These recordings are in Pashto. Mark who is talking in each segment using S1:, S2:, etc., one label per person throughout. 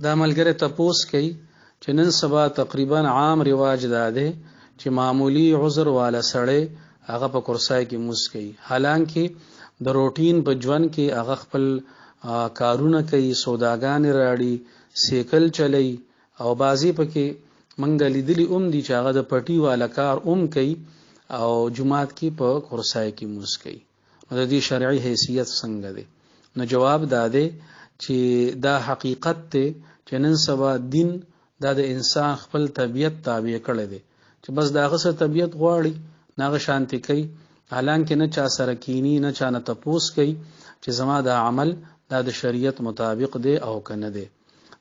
S1: دا ملګری تپوس کوي چې نن سبا تقریبا عام رواج دا دی چې معمولی عذر والا سړی هغه په کرسای کې موس کوي، حالانکه د روټین په ژوند کې هغه خپل کارونه کوي، سوداګانې راړي، سیکل چلی او بازی پکې منګه لیدلی دي چې هغه د پټي والا کار کوي او جمعات کې په کرسای کې موس کوي. د دې شرعي حیثیت څنګه دی؟ نو جواب دا دی چې دا حقیقت ته چې نن سبا دین دا د انسان خپل طبیعت تابع کړی دی چې بس داغه سره طبیعت غواړي ناغه شانتی کوي، حالانکه نه چا سره کینی نه چا نه تپوس کوي چې زما دا عمل دا د شریعت مطابق دی او کنه دی.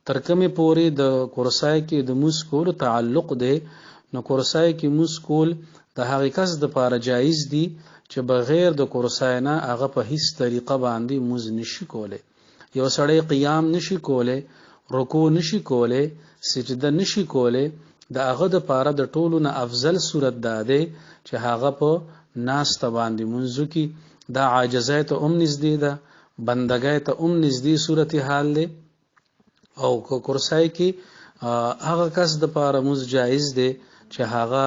S1: ترکمه پورې د کرسای کې د موس کول تعلق دی، نو کرسای کې موس کول د هغه کس د پاره جایز دی چې بغیر د کرسای نه هغه په هیڅ طریقه باندې موز نشي کوله. یو سړی قیام نشي کوله، رکوع نشي کوله، سجده نشي کوله، د هغه د پاره د ټولو نه افضل صورت دا دی چې هغه په ناس ته باندې منځو کې دا عاجزای ته نږدې ده، بندګۍ ته نږدې صورت حال دی. او کرسای کې هغه کس د پاره موز جایز دی چې هغه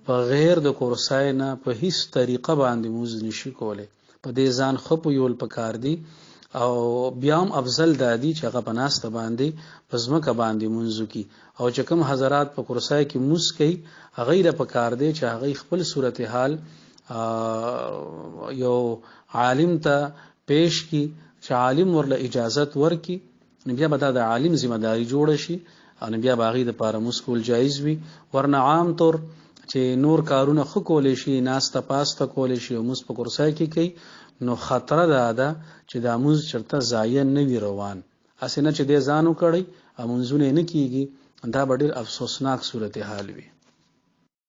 S1: په غیر د کرسای نه په هیڅ طریقه باندې موز نشي کوله. په دې ځان خپو یول پکار دی او بیا هم افضل دادی چې هغه په ناسته باندې پزمکه باندې منځو کی او چې کوم حضرات په کرسای کې موس کوي هغه له پکار دی چې هغه خپل صورت حال یو عالم ته پیش کی چې عالم ورله اجازت ورکی، نو بیا به د عالم ذمہ داری جوړ شي او بیا باغی د پاره موس کول جایز وي. ورنه عام طور چې نور کارونه خو کولې شي، ناسته پاسته کولې شي او موس په کرسای کې کوي، نو خطر ده چې د اموز چرته ضایع نه وي روان، اسنه چې دې ځانو کړی امونځونه نه کیږي، دا ډېر افسوسناک صورت حال وي.